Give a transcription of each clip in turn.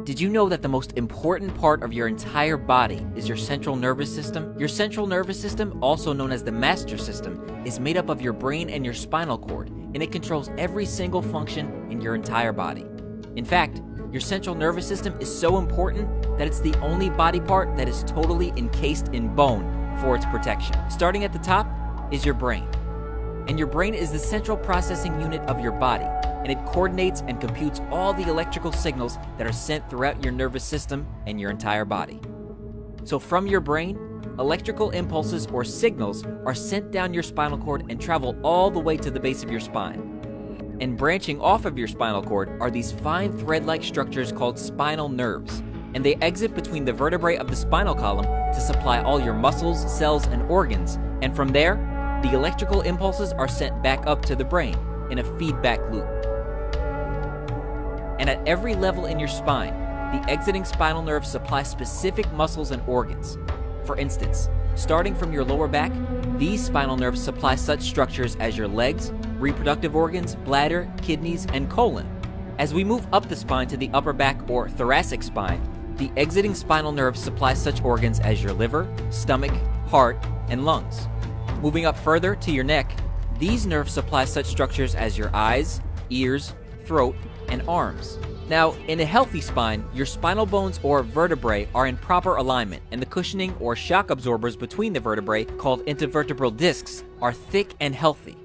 Did you know that the most important part of your entire body is your central nervous system? Your central nervous system, also known as the master system, is made up of your brain and your spinal cord, and it controls every single function in your entire body. In fact, your central nervous system is so important that it's the only body part that is totally encased in bone for its protection. Starting at the top is your brain. And your brain is the central processing unit of your body, and it coordinates and computes all the electrical signals that are sent throughout your nervous system and your entire body. So from your brain, electrical impulses or signals are sent down your spinal cord and travel all the way to the base of your spine. And branching off of your spinal cord are these fine thread-like structures called spinal nerves, and they exit between the vertebrae of the spinal column to supply all your muscles, cells, and organs, and from there, the electrical impulses are sent back up to the brain in a feedback loop. And at every level in your spine, the exiting spinal nerves supply specific muscles and organs. For instance, starting from your lower back, these spinal nerves supply such structures as your legs, reproductive organs, bladder, kidneys, and colon. As we move up the spine to the upper back or thoracic spine, the exiting spinal nerves supply such organs as your liver, stomach, heart, and lungs. Moving up further to your neck, these nerves supply such structures as your eyes, ears, throat, and arms. Now, in a healthy spine, your spinal bones or vertebrae are in proper alignment, and the cushioning or shock absorbers between the vertebrae, called intervertebral discs, are thick and healthy.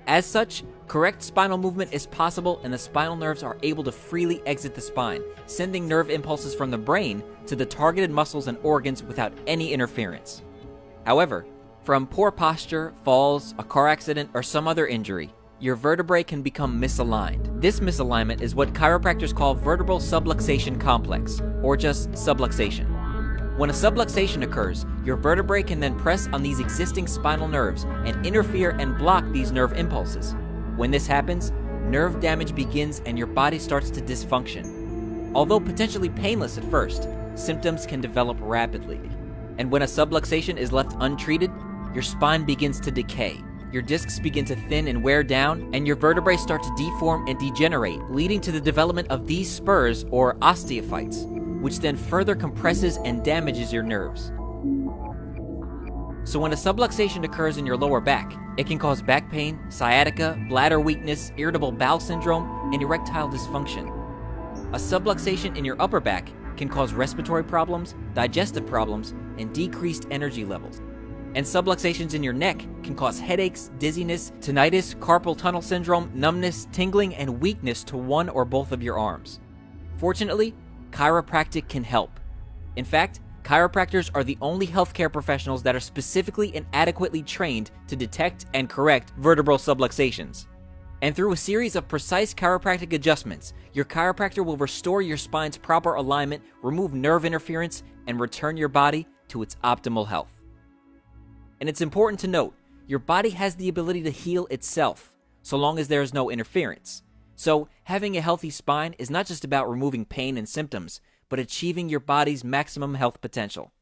As such, correct spinal movement is possible and the spinal nerves are able to freely exit the spine, sending nerve impulses from the brain to the targeted muscles and organs without any interference. However, from poor posture, falls, a car accident, or some other injury, your vertebrae can become misaligned. This misalignment is what chiropractors call vertebral subluxation complex, or just subluxation. When a subluxation occurs, your vertebrae can then press on these existing spinal nerves and interfere and block these nerve impulses. When this happens, nerve damage begins and your body starts to dysfunction. Although potentially painless at first, symptoms can develop rapidly. And when a subluxation is left untreated, your spine begins to decay. Your discs begin to thin and wear down, and your vertebrae start to deform and degenerate, leading to the development of these spurs or osteophytes, which then further compresses and damages your nerves. So when a subluxation occurs in your lower back, it can cause back pain, sciatica, bladder weakness, irritable bowel syndrome, and erectile dysfunction. A subluxation in your upper back can cause respiratory problems, digestive problems, and decreased energy levels. And subluxations in your neck can cause headaches, dizziness, tinnitus, carpal tunnel syndrome, numbness, tingling, and weakness to one or both of your arms. Fortunately, chiropractic can help. In fact, chiropractors are the only healthcare professionals that are specifically and adequately trained to detect and correct vertebral subluxations. And through a series of precise chiropractic adjustments, your chiropractor will restore your spine's proper alignment, remove nerve interference, and return your body to its optimal health. And it's important to note, your body has the ability to heal itself, so long as there is no interference. So, having a healthy spine is not just about removing pain and symptoms, but achieving your body's maximum health potential.